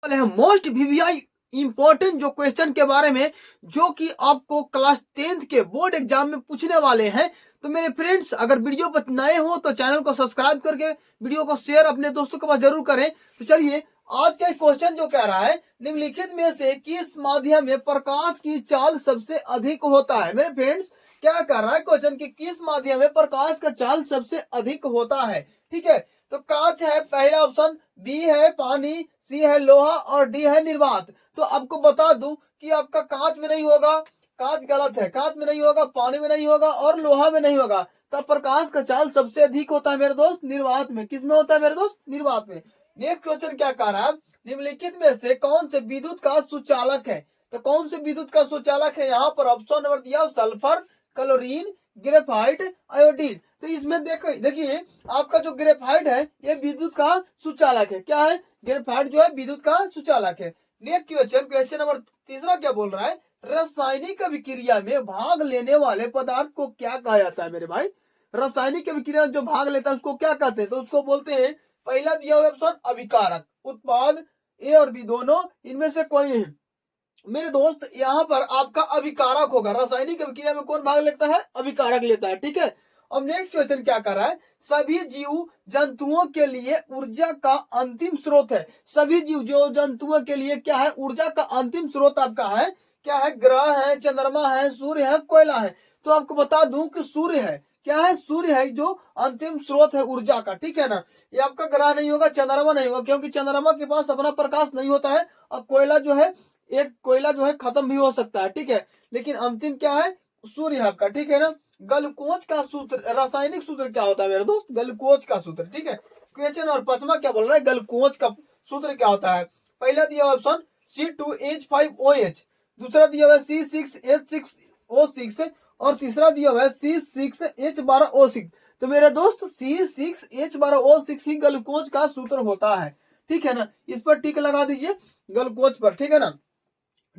वाले हैं most VVI important जो क्वेश्चन के बारे में, जो कि आपको क्लास 10th के बोर्ड एग्जाम में पूछने वाले हैं। तो मेरे फ्रेंड्स, अगर वीडियो पर नए हो तो चैनल को सब्सक्राइब करके वीडियो को शेयर अपने दोस्तों के पास जरूर करें। तो चलिए, आज का क्वेश्चन जो कह रहा है, निम्नलिखित में से किस माध्यम में प्रकाश की चाल सबसे अधिक होता है। मेरे फ्रेंड्स, क्या कर रहा है क्वेश्चन की किस माध्यम में प्रकाश का चाल सबसे अधिक होता है। ठीक है, तो कांच है पहला ऑप्शन, बी है पानी, सी है लोहा और डी है निर्वात। तो आपको बता दूं कि आपका कांच में नहीं होगा, कांच गलत है, कांच में नहीं होगा, पानी में नहीं होगा और लोहा में नहीं होगा। तो प्रकाश का चाल सबसे अधिक होता है मेरे दोस्त निर्वात में। किस में होता है मेरे दोस्त? निर्वात में। नेक्स्ट क्वेश्चन क्या कह रहा है, निम्नलिखित में से कौन से विद्युत का सुचालक है। तो कौन से विद्युत का सुचालक है, यहाँ पर ऑप्शन नंबर दिया सल्फर, क्लोरीन, ग्रेफाइट, आयोडीन। तो इसमें देखिए आपका जो ग्रेफाइट है ये विद्युत का सुचालक है। क्या है? ग्रेफाइट जो है विद्युत का सुचालक है। नेक्स्ट क्वेश्चन, क्वेश्चन नंबर तीसरा क्या बोल रहा है, रासायनिक अभिक्रिया में भाग लेने वाले पदार्थ को क्या कहा जाता है मेरे भाई। रासायनिक अभिक्रिया में जो भाग लेता है उसको क्या कहते हैं? तो उसको बोलते हैं, पहला दिया हुआ ऑप्शन अभिकारक, उत्पाद ए और बी दोनों, इनमें से कोई नहीं। मेरे दोस्त, यहाँ पर आपका अभिकारक होगा। रासायनिक अभिक्रिया में कौन भाग लेता है? अभिकारक लेता है। ठीक है, अब नेक्स्ट क्वेश्चन क्या कर रहा है, सभी जीव जंतुओं के लिए ऊर्जा का अंतिम स्रोत है। सभी जीव जो जंतुओं के लिए क्या है? ऊर्जा का अंतिम स्रोत आपका है क्या है? ग्रह है, चंद्रमा है, सूर्य है, कोयला है। तो आपको बता दूं कि सूर्य है। क्या है? सूर्य है जो अंतिम स्रोत है ऊर्जा का। ठीक है ना, ये आपका ग्रह नहीं होगा, चंद्रमा नहीं होगा, क्योंकि चंद्रमा के पास अपना प्रकाश नहीं होता है। और कोयला जो है, एक कोयला जो है खत्म भी हो सकता है। ठीक है, लेकिन अंतिम क्या है? सूर्य आपका। ठीक है ना। ग्लूकोज का सूत्र, रासायनिक सूत्र क्या होता है मेरे दोस्त? ग्लूकोज का सूत्र। ठीक है, क्वेश्चन और पांचवा क्या बोल रहा है, ग्लूकोज का सूत्र क्या होता है। पहला दिया हुआ ऑप्शन C2H5OH, दूसरा दिया हुआ है C6H6O6 और तीसरा दिया हुआ है C6H12O6। तो मेरे दोस्त C6H12O6 ही ग्लूकोज का सूत्र होता है। ठीक है ना, इस पर टिक लगा दीजिए ग्लूकोज पर। ठीक है ना।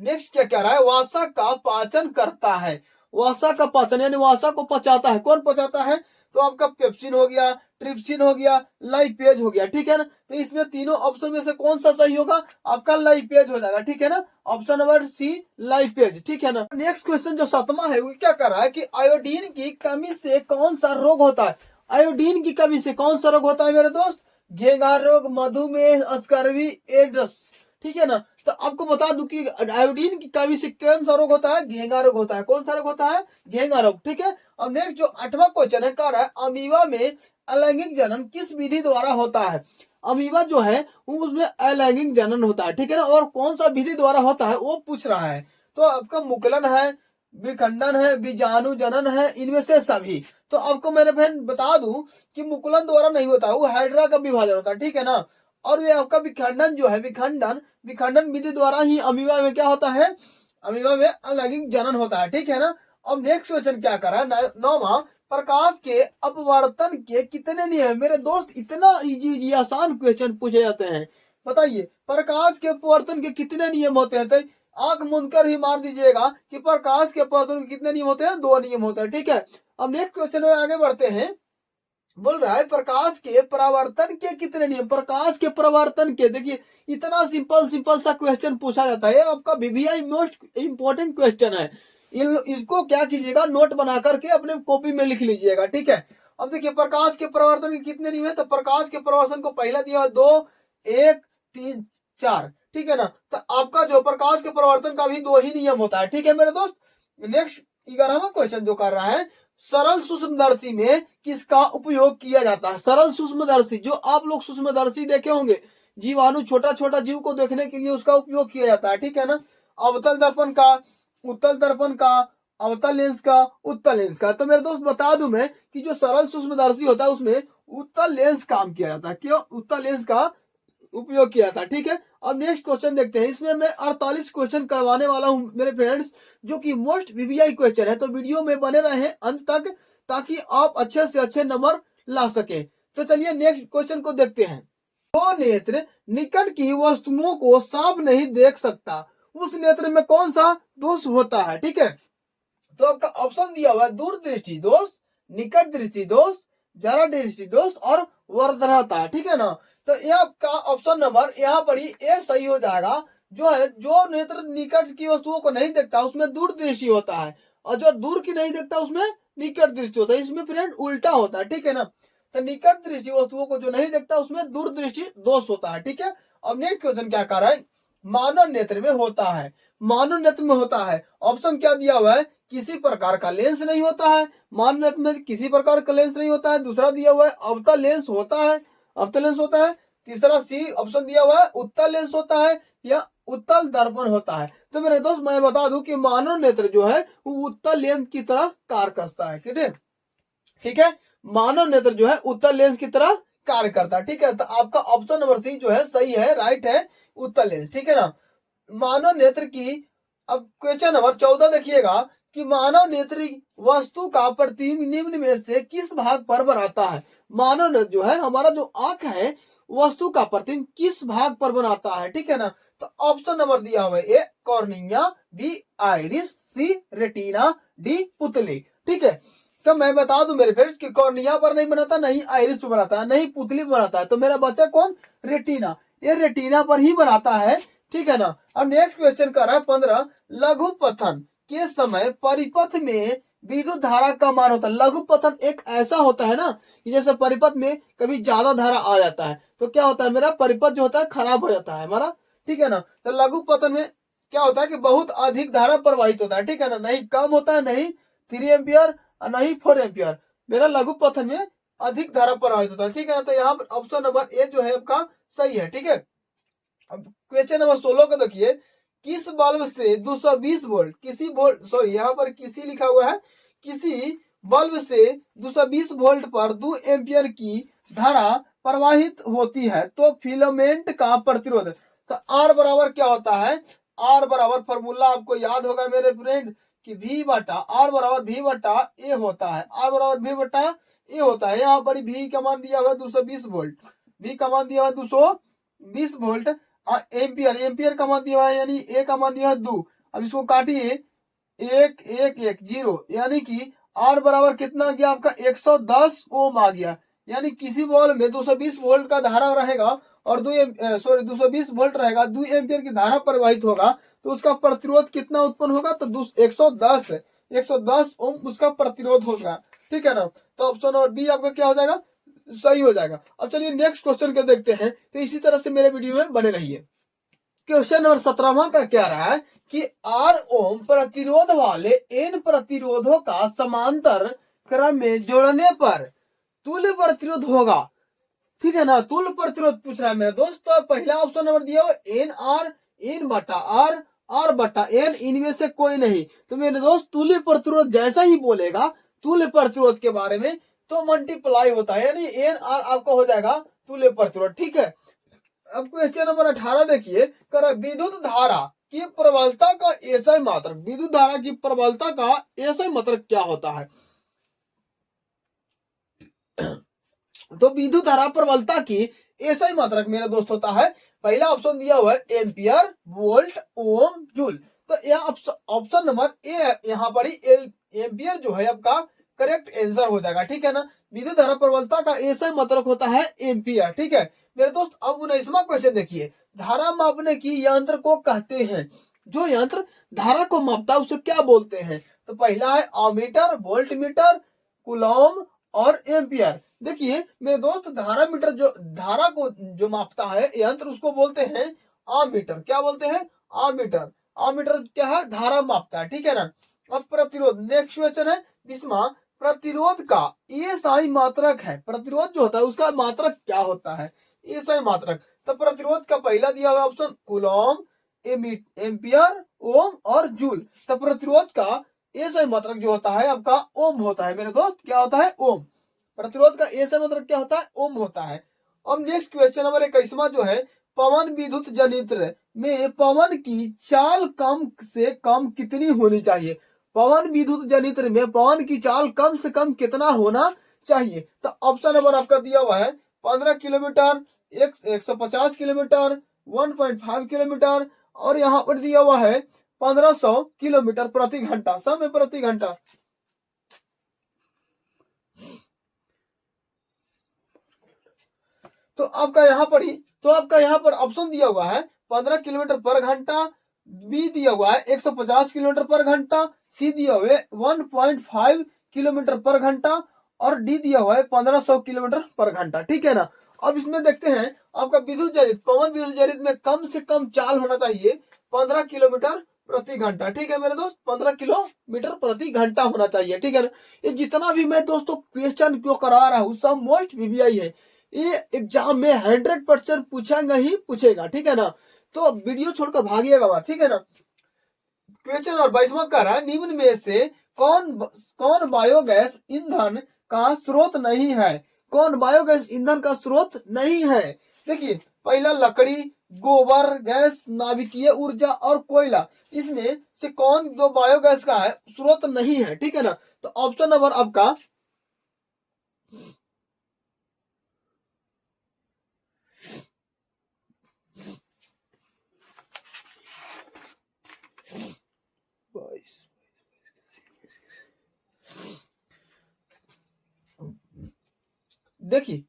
नेक्स्ट क्या कह रहा है, वसा का पाचन करता है। वसा का पाचन यानी वसा को पचाता है। कौन पचाता है? तो आपका पेप्सिन हो गया, ट्रिप्सिन हो गया, लाइपेज हो गया। ठीक है ना, तो इसमें तीनों ऑप्शन में से कौन सा सही होगा? आपका लाइपेज हो जाएगा। ठीक है ना, ऑप्शन नंबर सी लाइपेज। ठीक है ना। नेक्स्ट क्वेश्चन जो सातवां है वो क्या कर रहा है कि आयोडीन की कमी से कौन सा रोग होता है। आयोडीन की कमी से कौन सा रोग होता है मेरे दोस्त? घेंघा रोग, मधुमेह, स्कर्वी, एड्स। ठीक है ना, तो आपको बता दूं कि आयोडीन की कमी से कौन सा रोग होता है? घेंघा रोग होता है। कौन सा रोग होता है? घेंघा रोग। ठीक है, अब नेक्स्ट जो आठवां क्वेश्चन है, कह रहा है अमीबा में अलैंगिक जनन किस विधि द्वारा होता है। अमीबा जो है उसमें अलैंगिक जनन होता है। ठीक है ना, और कौन सा विधि द्वारा होता है वो पूछ रहा है। तो आपका मुकुलन है, विखंडन है, बीजाणु जनन है, इनमें से सभी। तो आपको मेरे बहन बता दूं कि मुकुलन द्वारा नहीं होता, वो हाइड्रा का विभाजन होता है। ठीक है ना, और ये आपका विखंडन जो है, विखंडन विधि द्वारा ही अमीबा में क्या होता है? अमीबा में अलैंगिक जनन होता है। ठीक है ना। अब नेक्स्ट क्वेश्चन क्या कर रहा है, नौवां, प्रकाश के अपवर्तन के कितने नियम है। मेरे दोस्त, इतना इजी आसान क्वेश्चन पूछे जाते हैं। बताइए, प्रकाश के अपवर्तन के कितने नियम होते हैं? तो आंख मूंद कर ही मान दीजिएगा कि प्रकाश के अपवर्तन के कितने नियम होते हैं? 2 नियम होते हैं। ठीक है, अब नेक्स्ट क्वेश्चन में आगे बढ़ते हैं। बोल रहा है प्रकाश के परावर्तन के कितने नियम। प्रकाश के परावर्तन के, देखिए इतना सिंपल सा क्वेश्चन पूछा जाता है। आपका वीवीआई मोस्ट इंपॉर्टेंट क्वेश्चन है। इसको क्या कीजिएगा, नोट बना करके अपने कॉपी में लिख लीजिएगा। ठीक है, अब देखिए प्रकाश के परावर्तन के कितने नियम है। तो प्रकाश के परावर्तन को पहला दिया 2, 1, 3, 4। ठीक है ना, तो आपका जो प्रकाश के परावर्तन का भी 2 ही नियम होता है। ठीक है मेरे दोस्त। नेक्स्ट 11वां क्वेश्चन जो कर रहा है, सरल सूक्ष्मदर्शी में किसका उपयोग किया जाता है। सरल सूक्ष्मदर्शी, जो आप लोग सूक्ष्मदर्शी देखे होंगे, जीवाणु, छोटा छोटा जीव को देखने के लिए उसका उपयोग किया जाता है। ठीक है ना, अवतल दर्पण का, उत्तल दर्पण का, अवतल लेंस का, उत्तल लेंस का। तो मेरे दोस्त बता दूं मैं कि जो सरल सूक्ष्मदर्शी होता है उसमें उत्तल लेंस काम किया जाता है। क्यों? उत्तल लेंस का उपयोग किया था। ठीक है, अब नेक्स्ट क्वेश्चन देखते हैं। इसमें मैं 48 क्वेश्चन करवाने वाला हूं मेरे फ्रेंड्स, जो कि मोस्ट वीवीआई क्वेश्चन है। तो वीडियो में बने रहे अंत तक, ताकि आप अच्छे से अच्छे नंबर ला सके। तो चलिए नेक्स्ट क्वेश्चन को देखते हैं। दो नेत्र निकट की वस्तुओं को साफ नहीं देख सकता, उस नेत्र में कौन सा दोष होता है। ठीक है, तो आपका ऑप्शन दिया हुआ है दूरदृष्टि दोष, निकट दृष्टि दोष, जरा दृष्टि दोष और वर्धनता। ठीक है ना, तो ये आपका ऑप्शन नंबर यहाँ पर ही ए सही हो जाएगा। जो है जो नेत्र निकट की वस्तुओं को नहीं देखता उसमें दूरदृष्टि होता है, और जो दूर की नहीं देखता उसमें निकट दृष्टि होता है। इसमें फ्रेंड उल्टा होता है, ठीक है ना। तो निकट दृष्टि वस्तुओं को जो नहीं देखता उसमें दूरदृष्टि दोष होता है, ठीक है। अब नेक्स्ट क्वेश्चन क्या कर रहा है, मानव नेत्र में होता है, मानव नेत्र में होता है। ऑप्शन क्या दिया हुआ है, किसी प्रकार का लेंस नहीं होता है, मानव नेत्र में किसी प्रकार का लेंस नहीं होता है। दूसरा दिया हुआ है अवतल लेंस होता है, अवतल लेंस होता है। तीसरा सी ऑप्शन दिया हुआ है उत्तल लेंस होता है या उत्तल दर्पण होता है। तो मेरे दोस्त मैं बता दूं कि मानव नेत्र जो है वो उत्तल लेंस की तरह कार्य करता है, ठीक है। मानव नेत्र जो है उत्तल लेंस की तरह कार्य करता है, ठीक है। तो आपका ऑप्शन नंबर सी जो है सही है, राइट है, उत्तल लेंस, ठीक है ना। मानव नेत्र की अब क्वेश्चन नंबर 14 देखिएगा कि मानव नेत्र वस्तु का प्रतिबिंब निम्न में से किस भाग पर बनाता है। मानव नेत्र जो है हमारा जो आंख है वस्तु का प्रतिबिंब किस भाग पर बनाता है, ठीक है ना। तो ऑप्शन नंबर दिया हुआ है ए कॉर्निया, बी आइरिस, सी रेटिना, डी पुतली, ठीक है। तो मैं बता दूं मेरे फ्रेंड्स कि कॉर्निया पर नहीं बनाता, नहीं आइरिस पर बनाता है, नहीं पुतली पर बनाता है। तो मेरा बच्चा कौन, रेटिना, ये रेटिना पर ही बनाता है, ठीक है ना। अब नेक्स्ट क्वेश्चन कर रहा है 15, लघु पतन के समय परिपथ में विद्युत धारा का मान होता है। लघु पतन एक ऐसा होता है ना कि जैसे परिपथ में कभी ज्यादा धारा आ जाता है तो क्या होता है, मेरा परिपथ जो होता है खराब हो जाता है हमारा, ठीक है ना। तो लघु पतन में क्या होता है कि बहुत अधिक धारा प्रवाहित होता है, ठीक है ना, नहीं कम होता है, नहीं 3 एम्पियर और नहीं 4 एम्पियर, मेरा लघु पतन में अधिक धारा प्रवाहित होता है, ठीक है ना। तो यहाँ पर ऑप्शन नंबर ए जो है आपका सही है, ठीक है। अब क्वेश्चन नंबर 16 का देखिए, किस बल्ब से 220 वोल्ट किसी वोल्ट सॉरी यहाँ पर किसी लिखा हुआ है, किसी बल्ब से 220 वोल्ट पर 2 एम्पियर की धारा प्रवाहित होती है तो फिलामेंट का प्रतिरोध। तो आर बराबर क्या होता है, आर बराबर फॉर्मूला आपको याद होगा मेरे फ्रेंड कि V बटा आर बराबर V बटा ए होता है, आर बराबर V बटा ए होता है। यहाँ पर V का मान दिया हुआ 220 वोल्ट, V का मान दिया हुआ 220 वोल्ट, एम्पियर, एम्पियर का मान दिया हुआ है यानी ए का मान दिया है 2। अब इसको काटिए, 1 1 1 0 यानी कि आर बराबर कितना आ गया आपका 110 ओम आ गया। यानी किसी बॉल में 220 वोल्ट का धारा रहेगा और 220 वोल्ट रहेगा, 2 एम्पियर की धारा प्रवाहित होगा तो उसका प्रतिरोध कितना उत्पन्न होगा, तो 110 ओम उसका प्रतिरोध होगा, ठीक है ना। तो ऑप्शन और बी आपका क्या हो जाएगा, सही हो जाएगा। अब चलिए नेक्स्ट क्वेश्चन को देखते हैं, तो इसी तरह से मेरे वीडियो में बने रहिए। क्वेश्चन नंबर 17 का क्या रहा है कि R ओम प्रतिरोध वाले N प्रतिरोधों का समांतर क्रम में जोड़ने पर तुल्य प्रतिरोध होगा, ठीक है ना। तुल्य प्रतिरोध पूछ रहा है मेरे दोस्त। तो पहला ऑप्शन नंबर दिया हुआ N बटा R, R बटा N, इनमें से कोई नहीं। तो मेरे दोस्त तुल्य प्रतिरोध जैसा ही बोलेगा तुल्य प्रतिरोध के बारे में तो मल्टीप्लाई होता है, यानी NR आपका हो जाएगा तुल्य प्रतिरोध, ठीक है। अब क्वेश्चन नंबर 18 देखिए, कर विद्युत धारा की प्रबलता का एसआई मात्रक, विद्युत धारा की प्रबलता का एसआई मात्रक क्या होता है। तो विद्युत धारा प्रबलता की एसआई मात्रक मेरे दोस्त होता है, पहला ऑप्शन दिया हुआ है एम्पियर, वोल्ट, ओम, जूल। तो यह ऑप्शन नंबर ए यहाँ पर ही एम्पियर जो है आपका करेक्ट आंसर हो जाएगा, ठीक है ना। विद्युत धारा प्रबलता का एसआई मात्रक होता है एम्पियर, ठीक है मेरे दोस्त। अब 19वां क्वेश्चन देखिए, धारा मापने की यंत्र को कहते हैं, जो यंत्र धारा को मापता है उसे क्या बोलते हैं। तो पहला है अमीटर, वोल्ट मीटर, कूलॉम और एम्पियर। देखिए मेरे दोस्त धारा मीटर जो धारा को जो मापता है यंत्र उसको बोलते हैं आमीटर, क्या बोलते हैं, आमीटर। आमीटर क्या है, धारा मापता है, ठीक है ना। अब प्रतिरोध, नेक्स्ट क्वेश्चन है 20वां, प्रतिरोध का एसआई मात्रक है, प्रतिरोध जो होता है उसका मात्रक क्या होता है, एसआई मात्रक। तो प्रतिरोध का पहला दिया हुआ ऑप्शन कूलॉम, एम्पियर, ओम और जूल। तो प्रतिरोध का एसआई मात्रक जो होता है आपका ओम होता है मेरे दोस्त, क्या होता है, ओम। प्रतिरोध का एसआई मात्रक क्या होता है, ओम होता है। अब नेक्स्ट क्वेश्चन नंबर 21वां जो है, पवन विद्युत जनित्र में पवन की चाल कम से कम कितनी होनी चाहिए। पवन विद्युत जनित्र में पवन की चाल कम से कम कितना होना चाहिए। तो ऑप्शन नंबर आपका दिया हुआ है 15 किलोमीटर, 150 किलोमीटर, 1.5 किलोमीटर और यहाँ पर दिया हुआ है 1500 किलोमीटर प्रति घंटा, समय प्रति घंटा। तो तो आपका यहाँ पर ही तो आपका यहाँ पर ऑप्शन दिया हुआ है 15 किलोमीटर पर घंटा, बी दिया हुआ है 150 किलोमीटर पर घंटा, सी दिया हुआ है 1.5 किलोमीटर पर घंटा और डी दिया हुआ है 1500 किलोमीटर पर घंटा। ठीक है ना। अब इसमें देखते हैं आपका विद्युत चालित पवन विद्युत चालित में कम से कम चाल होना चाहिए 15 किलोमीटर प्रति घंटा। ठीक है मेरे दोस्त, 15 किलोमीटर प्रति घंटा होना चाहिए। ठीक है ना। ये जितना भी मैं दोस्तों क्वेश्चन क्यों करा रहा हूँ सब मोस्ट वीवीआई है, ये एग्जाम में 100% पूछेगा ही पूछेगा। ठीक है ना। तो वीडियो छोड़कर भागिएगा मत। ठीक है ना। क्वेश्चन और 22वां कह रहा है निम्न में से कौन बायोगैस ईंधन का स्रोत नहीं है। कौन बायोगैस ईंधन का स्रोत नहीं है। देखिए पहला लकड़ी, गोबर गैस, नाभिकीय ऊर्जा और कोयला, इसमें से कौन जो बायोगैस का है स्रोत नहीं है। ठीक है ना। तो ऑप्शन नंबर आपका देखिए,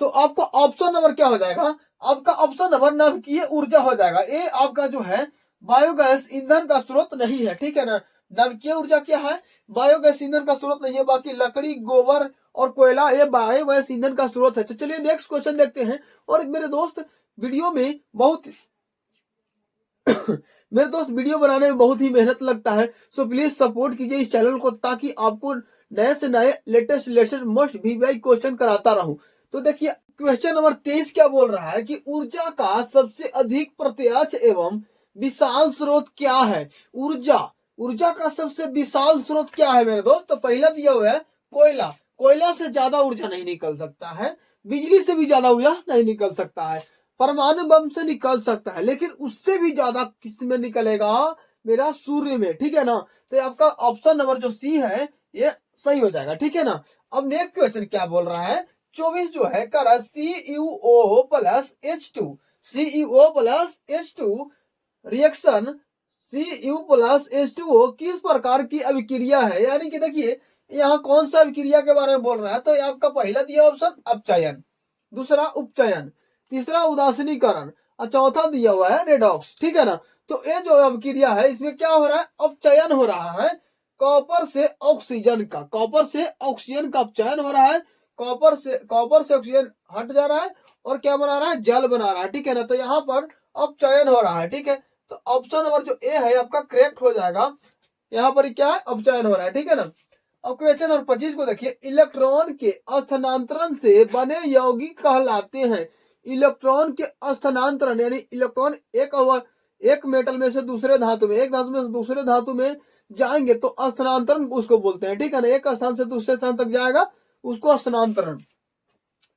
तो आपका ऑप्शन नंबर क्या हो जाएगा, आपका ऑप्शन नंबर नाभिकीय ऊर्जा हो जाएगा। ये आपका जो है बायोगैस ईंधन का स्रोत नहीं है। ठीक है ना। नाभिकीय ऊर्जा क्या है, बायोगैस ईंधन का स्रोत नहीं है। बाकी लकड़ी, गोबर और कोयला ये बायोगैस ईंधन का स्रोत है। तो चलिए नेक्स्ट क्वेश्चन देखते हैं। और मेरे दोस्त वीडियो में बहुत मेरे दोस्त वीडियो बनाने में बहुत ही मेहनत लगता है, सो प्लीज सपोर्ट कीजिए इस चैनल को ताकि आपको नए से नए लेटेस्ट मोस्ट वीवीआई क्वेश्चन कराता रहूं। तो देखिए क्वेश्चन नंबर 23 क्या बोल रहा है कि ऊर्जा का सबसे अधिक प्रत्यक्ष एवं विशाल स्रोत क्या है। ऊर्जा का सबसे विशाल स्रोत क्या है मेरे दोस्त। तो पहला दिया हुआ है कोयला। कोयला से ज्यादा ऊर्जा नहीं निकल सकता है, बिजली से भी ज्यादा ऊर्जा नहीं निकल सकता है, परमाणु बम से निकल सकता है, लेकिन उससे भी ज्यादा किस में निकलेगा, मेरा सूर्य में। ठीक है ना। तो आपका ऑप्शन नंबर जो सी है ये सही हो जाएगा। ठीक है ना। अब नेक्स्ट क्वेश्चन क्या बोल रहा है, 24 जो है कर CuO plus H2, CuO plus H2 reaction Cu plus H2O किस प्रकार की अभिक्रिया है। यानी कि देखिए यहाँ कौन सा अभिक्रिया के बारे में बोल रहा है। तो आपका पहला दिया ऑप्शन अपचयन, दूसरा उपचयन, तीसरा उदासीनीकरण और चौथा दिया हुआ है रेडॉक्स। ठीक है ना। तो ये जो अभिक्रिया है इसमें क्या हो रहा है, अपचयन हो रहा है कॉपर से ऑक्सीजन का, कॉपर से ऑक्सीजन का अपचयन हो रहा है। कॉपर से ऑक्सीजन हट जा रहा है और क्या बना रहा है, जल बना रहा है। ठीक है ना। तो यहाँ पर अपचयन हो रहा है। ठीक है। तो ऑप्शन नंबर जो ए है आपका करेक्ट हो जाएगा। यहाँ पर क्या है, अपचयन हो रहा है। ठीक है ना। अब क्वेश्चन नंबर 25 को देखिए, इलेक्ट्रॉन के स्थानांतरण से बने यौगिक कहलाते हैं। इलेक्ट्रॉन के स्थानांतरण यानी इलेक्ट्रॉन एक मेटल में से दूसरे धातु में, एक धातु में से दूसरे धातु में जाएंगे तो स्थानांतरण उसको बोलते हैं। ठीक है ना। एक स्थान से दूसरे स्थान तक जाएगा उसको स्थानांतरण।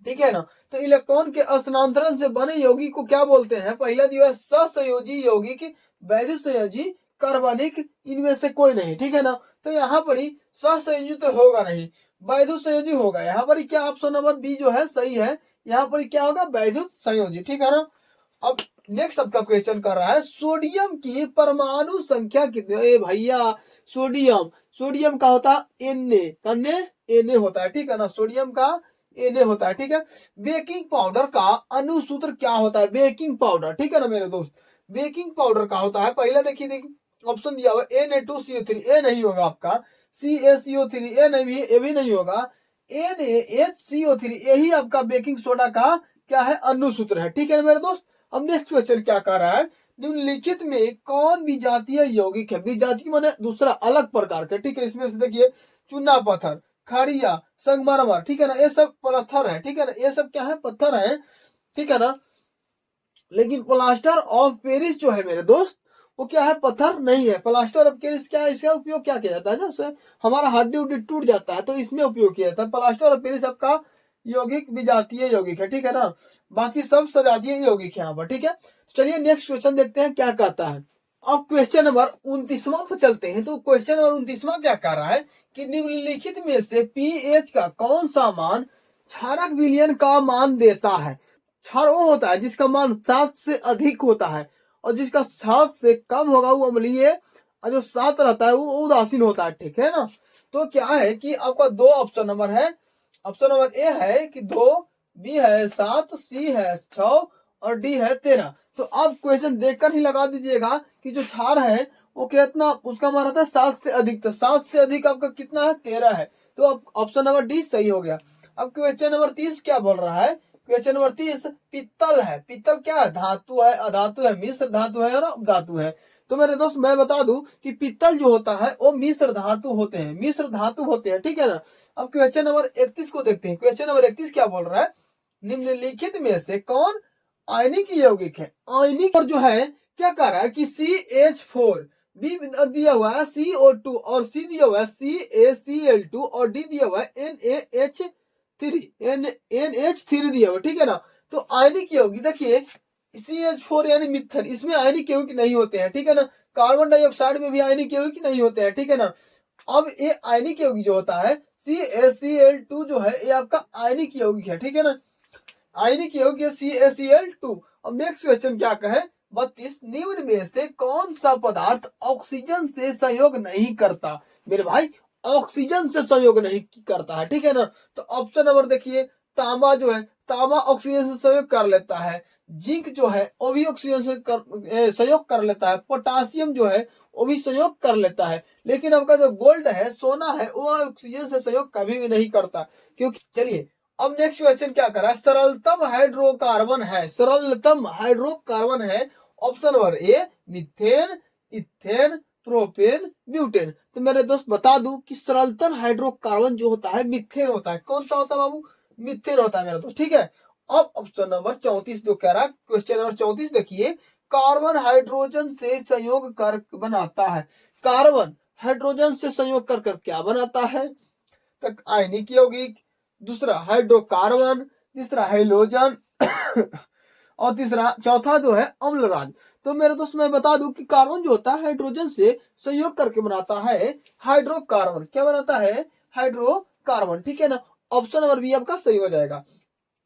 ठीक है ना। तो इलेक्ट्रॉन के स्थानांतरण से बने यौगिक को क्या बोलते हैं। पहला दिया है सहसंयोजी यौगिक, वैद्युत संयोजी, कार्बनिक, इनमें से कोई नहीं। ठीक है ना। तो यहाँ पर ही सहसंयोजी तो होगा नहीं, वैद्युत संयोजी होगा। यहाँ पर क्या ऑप्शन नंबर बी जो है सही है। यहाँ पर क्या होगा, वैद्युत संयोजी। ठीक है ना। अब नेक्स्ट आपका क्वेश्चन कर रहा है सोडियम की परमाणु संख्या कितनी। ए भैया सोडियम का होता है Na होता है। ठीक है ना। सोडियम का Na होता है। ठीक है। बेकिंग पाउडर का अनुसूत्र क्या होता है, बेकिंग पाउडर। ठीक है ना मेरे दोस्त, बेकिंग पाउडर का होता है, पहले देखिए ऑप्शन दिया हुआ Na2CO3, ए नहीं होगा आपका, CaCO3 ए नहीं, ए भी नहीं होगा, NaHCO3 यही आपका बेकिंग सोडा का क्या है, अनुसूत्र है। ठीक है मेरे दोस्त। अब नेक्स्ट क्वेश्चन क्या कर रहा है, निम्नलिखित में कौन विजातीय यौगिक है। विजातीय माने दूसरा अलग प्रकार के। ठीक है। इसमें से देखिए चूना पत्थर, खड़िया, संगमरमर। ठीक है ना। ये सब पत्थर है। ठीक है ना। ये सब क्या है, पत्थर है। ठीक है ना। लेकिन प्लास्टर ऑफ पेरिस जो है मेरे दोस्त वो क्या है, पत्थर नहीं है। प्लास्टर ऑफ पेरिस क्या है, इसका उपयोग क्या किया जाता है, जब हमारा हड्डी उड्डी टूट जाता है तो इसमें उपयोग किया जाता है। प्लास्टर ऑफ पेरिस आपका यौगिक विजातीय यौगिक है। ठीक है ना। बाकी सब सजातीय यौगिक है यहाँ पर। ठीक है। चलिए नेक्स्ट क्वेश्चन देखते हैं क्या कहता है। अब क्वेश्चन नंबर 29वां पर चलते हैं। तो क्वेश्चन नंबर 29वां क्या कह रहा है कि निम्नलिखित में से पीएच का कौन सा मान क्षारक विलयन का मान देता है। क्षार वो होता है जिसका मान 7 से अधिक होता है और जिसका 7 से कम होगा वो अम्लीय और जो 7 रहता है वो उदासीन होता है। ठीक है ना। तो क्या है कि आपका दो ऑप्शन नंबर है ऑप्शन नंबर ए है कि 2, बी है 7, सी है 6 और डी है 13। तो आप क्वेश्चन देखकर ही लगा दीजिएगा कि जो छार है वो कितना, उसका मान था 7 से अधिक, तो 7 से अधिक आपका कितना है, 13 है। तो अब ऑप्शन नंबर डी सही हो गया। अब क्वेश्चन नंबर 30 क्या बोल रहा है, क्वेश्चन नंबर 30 पित्तल है। पित्तल क्या है, धातु है, अधातु है, मिश्र धातु है और धातु है। तो मेरे दोस्त मैं बता दूं कि पित्तल जो होता है वो मिश्र धातु होते हैं, मिश्र धातु होते हैं, ठीक है ना। अब क्वेश्चन नंबर 31 को देखते हैं। क्वेश्चन नंबर 31 क्या बोल रहा है, निम्नलिखित में से कौन आयनिक यौगिक है। आयनिक और जो है क्या कर रहा है कि CH4, बी दिया हुआ है CO2 और सी दिया हुआ है CaCl2 और डी दिया हुआ है NH3 दिया हुआ है, ठीक है ना। तो आयनिक यौगिक देखिए CH4 यानी मिथन, इसमें आयनिक यौगिक नहीं होते हैं, ठीक है ना। कार्बन डाइऑक्साइड में भी आयनिक यौगिक नहीं होते हैं, ठीक है ना। अब ये आयनिक यौगिक जो होता है CaCl2 जो है ये आपका आयनिक यौगिक है, ठीक है ना। आयनिक यौगिक CaCl2। अब नेक्स्ट क्वेश्चन क्या कहे, 32, निम्न में से कौन सा पदार्थ ऑक्सीजन से संयोग नहीं करता। मेरे भाई ऑक्सीजन से संयोग नहीं करता है, ठीक है ना। तो ऑप्शन नंबर देखिए, तांबा जो है, तांबा ऑक्सीजन से संयोग कर लेता है। जिंक जो है वो भी ऑक्सीजन से संयोग कर लेता है। पोटासियम जो है वो भी संयोग कर लेता है। लेकिन आपका जो गोल्ड है, सोना है, वो ऑक्सीजन से संयोग कभी भी नहीं करता। क्योंकि चलिए अब नेक्स्ट क्वेश्चन क्या करा, सरलतम हाइड्रोकार्बन है, सरलतम हाइड्रोकार्बन है। Option number A methane, ethane, propane, butane. तो मेरे दोस्त बता दूं कि सरलतम हाइड्रोकार्बन जो होता है मिथेन होता है। कौन सा होता है बाबू, मिथेन होता है मेरे दोस्त, ठीक है। अब ऑप्शन नंबर 34 जो कह रहा है, क्वेश्चन नंबर 34 देखिए, कार्बन हाइड्रोजन से संयोग कर बनाता है। कार्बन हाइड्रोजन से संयोग कर क्या बनाता है, तक आयनिक यौगिक, दूसरा हाइड्रोकार्बन, तीसरा हैलोजन और तीसरा चौथा जो है अम्लराज। तो मेरे दोस्त मैं बता दूं कि कार्बन जो होता है हाइड्रोजन से संयोग करके बनाता है हाइड्रोकार्बन। क्या बनाता है, हाइड्रोकार्बन, ठीक है ना। ऑप्शन नंबर बी आपका सही हो जाएगा।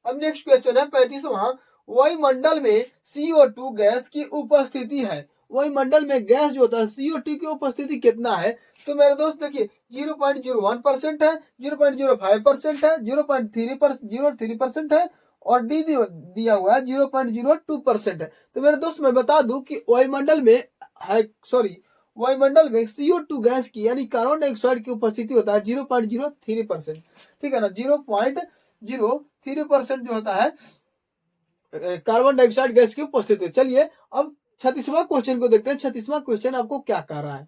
अब नेक्स्ट क्वेश्चन है 35वां, वायुमंडल में CO2 गैस की उपस्थिति है। वायुमंडल में गैस जो होता है CO2 की उपस्थिति कितना है। तो मेरे दोस्त देखिए 0.01% है, 0.05% है, 0.03% है और डी दिया हुआ है 0.02% है। तो मेरे दोस्त मैं बता दूं कि वायुमंडल में वायुमंडल में CO2 गैस की यानी कार्बन डाइऑक्साइड की उपस्थिति होता है 0.03%, ठीक है ना। 0.03% जो होता है कार्बन डाइऑक्साइड गैस की उपस्थिति। चलिए अब 36वां क्वेश्चन को देखते हैं। 36वां क्वेश्चन आपको क्या कह रहा है,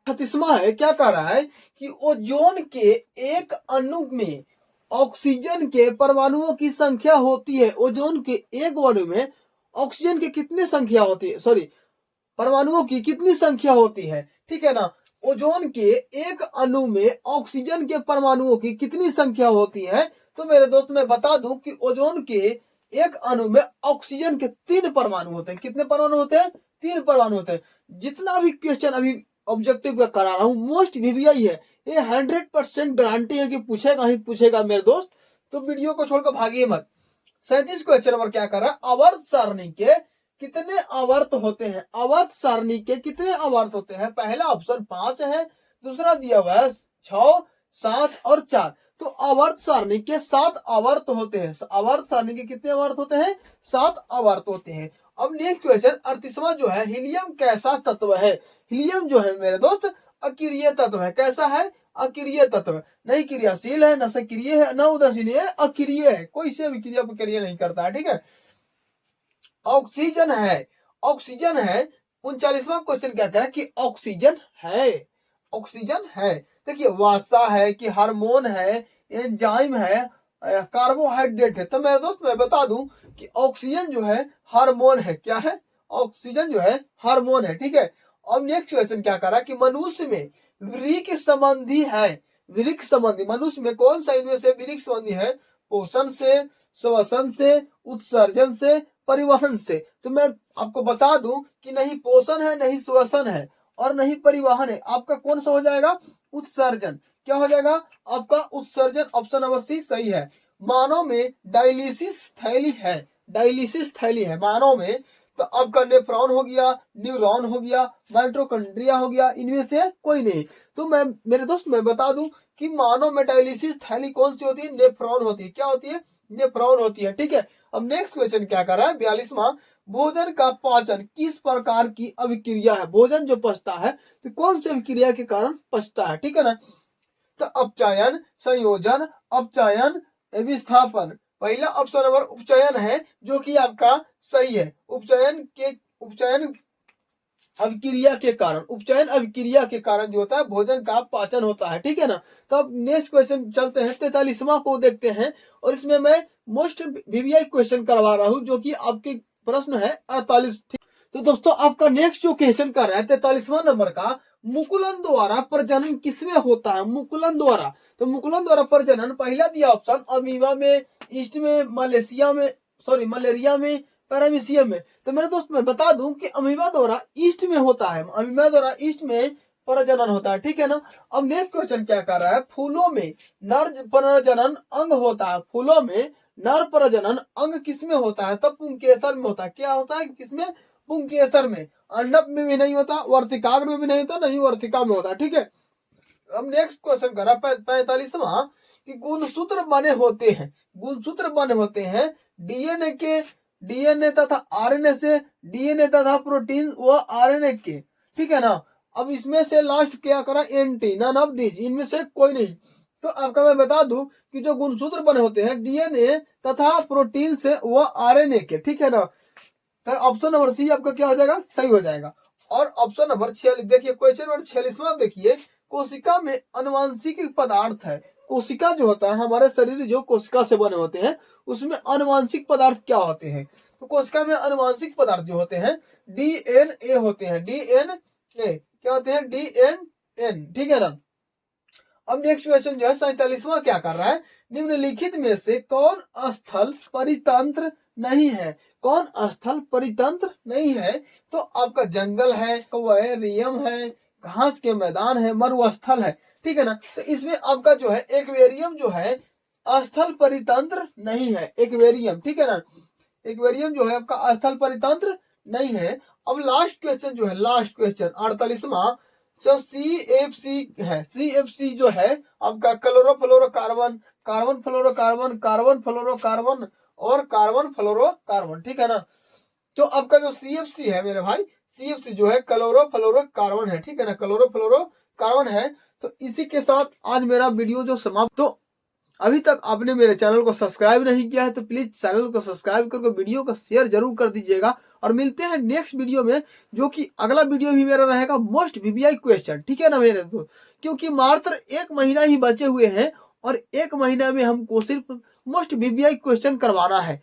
36वां है क्या कह रहा है कि ओजोन के एक अणु में ऑक्सीजन के परमाणुओं की संख्या होती है। ओजोन के एक अणु में ऑक्सीजन की कितनी संख्या होती है, परमाणुओं की कितनी संख्या होती है, ठीक है ना। ओजोन के एक अणु में ऑक्सीजन के परमाणुओं की कितनी संख्या होती है। तो मेरे दोस्त मैं बता दूं कि ओजोन के एक अणु में ऑक्सीजन के 3 परमाणु होते हैं। कितने परमाणु होते हैं, 3 परमाणु होते हैं। जितना भी क्वेश्चन अभी ऑब्जेक्टिव का करा रहा हूं मोस्ट वीवीआई है, ये 100% गारंटी है कि पूछेगा ही पूछेगा मेरे दोस्त। तो वीडियो को छोड़कर भागिए मत। 37 क्वेश्चन नंबर क्या कर रहा है, आवर्त सारणी के कितने आवर्त होते हैं। आवर्त सारणी के कितने आवर्त होते हैं। पहला ऑप्शन 5 है, दूसरा दिया हुआ है 6, 7 और 4। तो आवर्त सारणी के 7 आवर्त होते हैं। आवर्त सारणी के कितने आवर्त होते हैं, 7 आवर्त होते हैं। अब नेक्स्ट क्वेश्चन 38वां जो है, हीलियम कैसा तत्व है। हीलियम जो है मेरे दोस्त अक्रिय तत्व है। कैसा है, अक्रिय तत्व, नहीं क्रियाशील है, न सक्रिय है, न उदासीन है, अक्रिय है, कोई से भी क्रिया पर क्रिया नहीं करता है, ठीक है। ऑक्सीजन है, ऑक्सीजन है। 39वां क्वेश्चन क्या कह रहा है कि ऑक्सीजन है, ऑक्सीजन है। देखिए वसा है कि हार्मोन है, एंजाइम है, कार्बोहाइड्रेट है। तो मेरे दोस्त मैं बता दूं कि ऑक्सीजन जो है हार्मोन है। क्या है, ऑक्सीजन जो है हार्मोन है, ठीक है। अब नेक्स्ट क्वेश्चन क्या कर रहा है कि मनुष्य में वृक्क संबंधी है। वृक्क संबंधी मनुष्य में कौन सा इनमें से वृक्क संबंधी है, पोषण से, श्वसन से, उत्सर्जन से, परिवहन से। तो मैं आपको बता दूं कि नहीं पोषण है, नहीं श्वसन है और नहीं परिवहन है। आपका कौन सा हो जाएगा, उत्सर्जन। क्या हो जाएगा आपका, उत्सर्जन। ऑप्शन नंबर सी सही है। मानव में डायलिसिस थैली है, डायलिसिस थैली है मानव में। तो आपका नेफ्रॉन हो गया, न्यूरॉन हो गया, माइटोकॉन्ड्रिया हो गया, इनमें से कोई नहीं। तो मैं मेरे दोस्त मैं बता दूं कि मोनोमेटालिसिस थैली कौन सी होती है? नेफ्रॉन होती है। क्या होती है? नेफ्रॉन होती है। ठीक है, अब नेक्स्ट क्वेश्चन क्या कर रहा है? 42वां, भोजन का पाचन किस प्रकार की अभिक्रिया है? भोजन जो पचता है तो कौन सी अभिक्रिया के कारण पचता है? ठीक है ना, तो अपचयन, संयोजन, अपचयन, विस्थापन। पहला ऑप्शन नंबर उपचयन है जो कि आपका सही है। उपचयन अभिक्रिया के कारण, उपचयन अभिक्रिया के कारण जो होता है भोजन का पाचन होता है। ठीक है ना, तो अब नेक्स्ट क्वेश्चन चलते हैं, 43वां को देखते हैं। और इसमें मैं मोस्ट वीवीआई क्वेश्चन करवा रहा हूं जो कि आपके प्रश्न है 48। तो दोस्तों आपका नेक्स्ट जो क्वेश्चन कर रहा है 43वां नंबर का, मुकुलन द्वारा प्रजनन किसमें होता है? मुकुलन द्वारा, तो मुकुलन द्वारा प्रजनन पहला दिया ऑप्शन अमीबा में, ईस्ट में, मलेरिया में, पैरामीशियम में। तो मेरे दोस्त मैं बता दूं कि अमीबा द्वारा ईस्ट में होता है, अमीबा द्वारा ईस्ट में प्रजनन होता है। ठीक है ना, अब नेक्स्ट क्वेश्चन क्या कर रहा है? फूलों में नर प्रजनन अंग होता है, फूलों में नर प्रजनन अंग किसमें होता है? तब पुंकेसर में होता है। क्या होता है? किसमें? पुंकेसर में। अंडक में भी नहीं होता, वर्तिकाग्र में भी नहीं होता, नहीं वर्तिका में होता है। ठीक है, अब नेक्स्ट क्वेश्चन कर रहा है 45वां, कि गुणसूत्र बने होते हैं, गुणसूत्र बने होते हैं डीएनए तथा आरएनए से, डीएनए तथा प्रोटीन व आरएनए के। ठीक है ना, अब इसमें से लास्ट क्या करा? एंटी, नन ऑफ दिस, इनमें से कोई नहीं। तो आपका मैं बता दूं कि जो गुणसूत्र बने होते हैं डीएनए तथा प्रोटीन से व आरएनए के। ठीक है ना, तो ऑप्शन नंबर सी आपका क्या हो जाएगा? सही हो जाएगा। और ऑप्शन नंबर 46 देखिए, क्वेश्चन नंबर 46वां देखिए, कोशिका में अनुवांशिक पदार्थ है। कोशिका जो होता है, हमारे शरीर जो कोशिका से बने होते हैं उसमें अनुवांशिक पदार्थ क्या होते हैं? तो कोशिका में अनुवांशिक पदार्थ जो होते हैं डीएनए होते हैं, डीएनए क्या होते हैं? डीएनएन। ठीक है ना, अब नेक्स्ट क्वेश्चन जो है 47वां क्या कर रहा है? निम्नलिखित में से कौन स्थल परितंत्र नहीं है? कौन स्थल परितंत्र नहीं है? तो आपका जंगल है, एक्वेरियम है, घास के मैदान है, मरुस्थल है। ठीक है ना, तो इसमें आपका जो है एक्वेरियम जो है स्थल परितंत्र नहीं है, एक्वेरियम। ठीक है ना, एक्वेरियम जो है आपका स्थल परितंत्र नहीं है। अब लास्ट क्वेश्चन जो है, लास्ट क्वेश्चन 48वां, जो CFC है, CFC जो है आपका chlorofluorocarbon, carbon fluorocarbon, carbon fluorocarbon और कार्बन फ्लोरोकार्बन। ठीक है ना, तो आपका जो CFC है मेरे भाई, CFC जो है क्लोरोफ्लोरोकार्बन है। ठीक है ना, क्लोरोफ्लोरोकार्बन है। तो इसी के साथ आज मेरा वीडियो जो समाप्त। तो अभी तक आपने मेरे चैनल को सब्सक्राइब नहीं किया है तो प्लीज चैनल को सब्सक्राइब करके वीडियो को शेयर जरूर कर दीजिएगा। और मिलते हैं नेक्स्ट वीडियो में, जो कि अगला वीडियो भी मेरा रहेगा मोस्ट वीवीआई क्वेश्चन। ठीक है ना मेरे दोस्त, क्योंकि मात्र 1 महीना ही बचे हुए हैं और 1 महीना में हमको सिर्फ मोस्ट वीवीआई क्वेश्चन करवाना है।